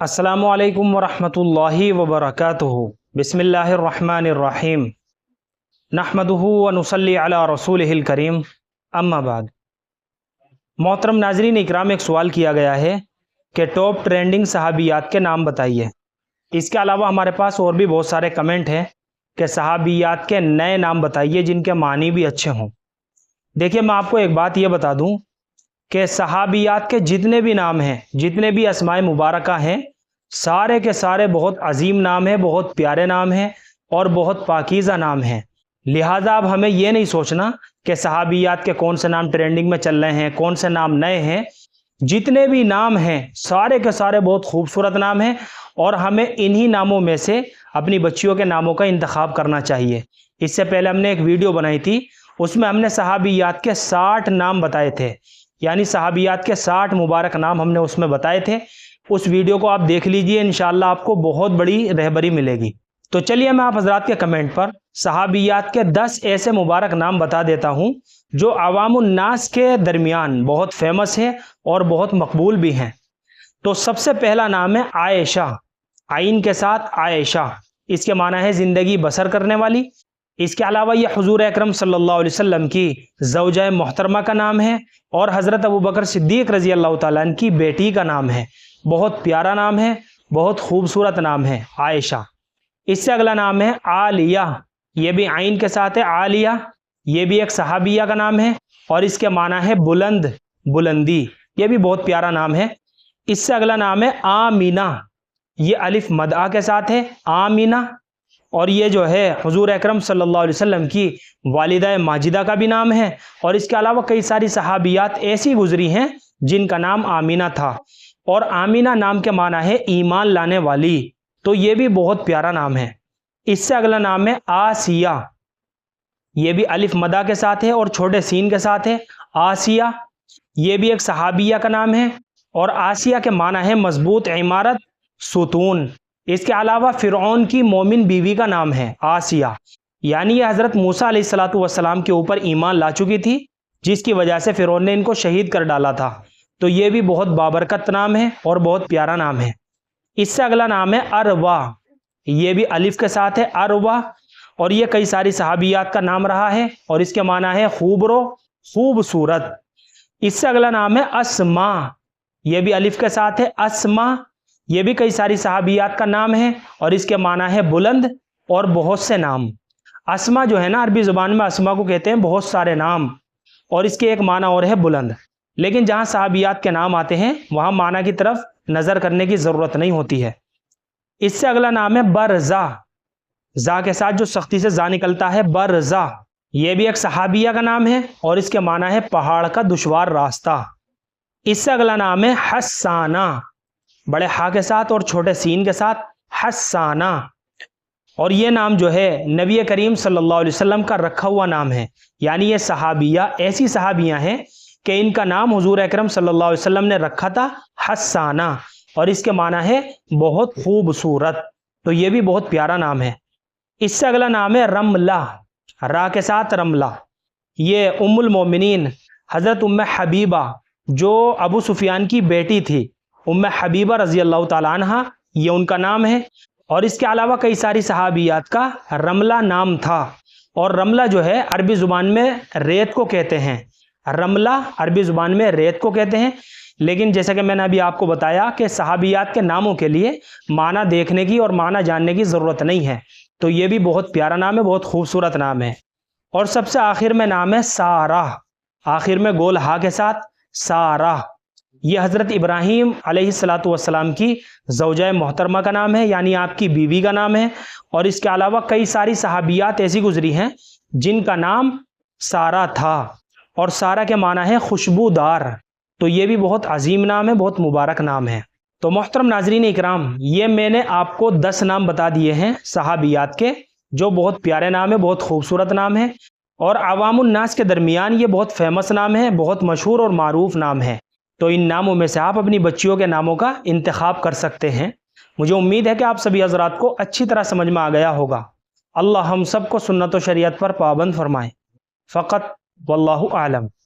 अस्सलामु अलैकुम वरहमतुल्लाहि वबरकातुहू। बिस्मिल्लाहिर्रहमानिर्रहीम। नहमदुहू व नुसल्ली अला रसूलिहिल करीम। अम्मा बाद। मोहतरम नाज़रीन इकराम, एक सवाल किया गया है कि टॉप ट्रेंडिंग सहाबियात के नाम बताइए। इसके अलावा हमारे पास और भी बहुत सारे कमेंट हैं कि सहाबियात के नए नाम बताइए जिनके मानी भी अच्छे हों। देखिए, मैं आपको एक बात ये बता दूं कि सहाबियात के जितने भी नाम हैं, जितने भी अस्माए मुबारका हैं, सारे के सारे बहुत अजीम नाम हैं, बहुत प्यारे नाम हैं और बहुत पाकीज़ा नाम हैं। लिहाजा अब हमें ये नहीं सोचना कि सहाबियात के कौन से नाम ट्रेंडिंग में चल रहे हैं, कौन से नाम नए हैं। जितने भी नाम हैं सारे के सारे बहुत खूबसूरत नाम हैं और हमें इन्हीं नामों में से अपनी बच्चियों के नामों का इंतखाब करना चाहिए। इससे पहले हमने एक वीडियो बनाई थी, उसमें हमने सहाबियात के 60 नाम बताए थे, यानी सहाबियात के 60 मुबारक नाम हमने उसमें बताए थे। उस वीडियो को आप देख लीजिए, इंशाअल्लाह आपको बहुत बड़ी रहबरी मिलेगी। तो चलिए मैं आप हजरात के कमेंट पर सहाबियात के 10 ऐसे मुबारक नाम बता देता हूं जो अवामुन नास के दरमियान बहुत फेमस है और बहुत मकबूल भी हैं। तो सबसे पहला नाम है आयशा, आइन के साथ आयशा। इसके माना है ज़िंदगी बसर करने वाली। इसके अलावा ये हुजूर अकरम सल्लल्लाहु अलैहि वसल्लम की ज़ौजा मोहतरमा का नाम है और हज़रत अबू बकर सिद्दीक़ रज़ी अल्लाह ताला अन्हु की बेटी का नाम है। बहुत प्यारा नाम है, बहुत खूबसूरत नाम है आयशा। इससे अगला नाम है आलिया, ये भी आइन के साथ है आलिया। ये भी एक सहाबिया का नाम है और इसके माना है बुलंद, बुलंदी। ये भी बहुत प्यारा नाम है। इससे अगला नाम है आमीना, ये अलिफ मदआ के साथ है आमीना। और ये जो है हुजूर अकरम सल्लल्लाहु अलैहि वसल्लम की वालिदा माजिदा का भी नाम है। और इसके अलावा कई सारी सहाबियात ऐसी गुजरी हैं जिनका नाम आमीना था और आमीना नाम के माना है ईमान लाने वाली। तो ये भी बहुत प्यारा नाम है। इससे अगला नाम है आसिया, ये भी अलिफ मदा के साथ है और छोटे सीन के साथ है आसिया। ये भी एक सहाबिया का नाम है और आसिया के माना है मजबूत इमारत, सुतून। इसके अलावा फिरौन की मोमिन बीवी का नाम है आसिया, यानी ये हज़रत मूसा अलैहिस्सलातु वस्सलाम के ऊपर ईमान ला चुकी थी, जिसकी वजह से फिरौन ने इनको शहीद कर डाला था। तो ये भी बहुत बाबरकत नाम है और बहुत प्यारा नाम है। इससे अगला नाम है अरवा, ये भी अलिफ के साथ है अरवा। और ये कई सारी सहाबियात का नाम रहा है और इसके माना है खूबरो, खूबसूरत। इससे अगला नाम है अस्मा, ये भी अलिफ के साथ है अस्मा। ये भी कई सारी सहाबियात का नाम है और इसके माना है बुलंद और बहुत से नाम। अस्मा जो है ना, अरबी ज़ुबान में अस्मा को कहते हैं बहुत सारे नाम, और इसके एक माना और है बुलंद। लेकिन जहाँ सहाबियात के नाम आते हैं वहाँ माना की तरफ नज़र करने की ज़रूरत नहीं होती है। इससे अगला नाम है बरज़ा, जा के साथ जो सख्ती से जा निकलता है बरज़ा। ये भी एक सहाबिया का नाम है और इसके माना है पहाड़ का दुश्वार रास्ता। इससे अगला नाम है हस्साना, बड़े हा के साथ और छोटे सीन के साथ हस्साना। और ये नाम जो है नबी करीम सल्लल्लाहु अलैहि वसल्लम का रखा हुआ नाम है, यानी ये सहाबिया ऐसी सहाबियाँ हैं कि इनका नाम हुजूर अकरम सल्लल्लाहु अलैहि वसल्लम ने रखा था हस्साना, और इसके माना है बहुत खूबसूरत। तो ये भी बहुत प्यारा नाम है। इससे अगला नाम है रमला, रा के साथ रमला। ये उम्मुल मोमिनीन हज़रत उम्मे हबीबा जो अबू सुफियान की बेटी थी, उम्मे हबीबा रज़ी अल्लाह ताला अन्हा, ये उनका नाम है। और इसके अलावा कई सारी सहाबियात का रमला नाम था। और रमला जो है अरबी ज़ुबान में रेत को कहते हैं, रमला अरबी ज़ुबान में रेत को कहते हैं। लेकिन जैसा कि मैंने अभी आपको बताया कि सहाबियात के नामों के लिए माना देखने की और माना जानने की ज़रूरत नहीं है। तो ये भी बहुत प्यारा नाम है, बहुत खूबसूरत नाम है। और सबसे आखिर में नाम है सारा, आखिर में गोल हा के साथ सारा। ये हज़रत इब्राहीम अलैहिस्सलातु वस्सलाम की ज़ौजा मोहतरमा का नाम है, यानी आपकी बीवी का नाम है। और इसके अलावा कई सारी सहाबियात ऐसी गुजरी हैं जिनका नाम सारा था और सारा के माना है खुशबूदार। तो ये भी बहुत अजीम नाम है, बहुत मुबारक नाम है। तो मोहतरम नाजरीन इकराम, ये मैंने आपको 10 नाम बता दिए हैं सहाबियात के, जो बहुत प्यारे नाम है, बहुत खूबसूरत नाम है और अवामुन नास के दरमियान ये बहुत फेमस नाम है, बहुत मशहूर और मारूफ नाम है। तो इन नामों में से आप अपनी बच्चियों के नामों का इंतखाब कर सकते हैं। मुझे उम्मीद है कि आप सभी हजरात को अच्छी तरह समझ में आ गया होगा। अल्लाह हम सबको सुन्नत व शरीयत पर पाबंद फरमाए। फ़कत वल्लाहु आलम।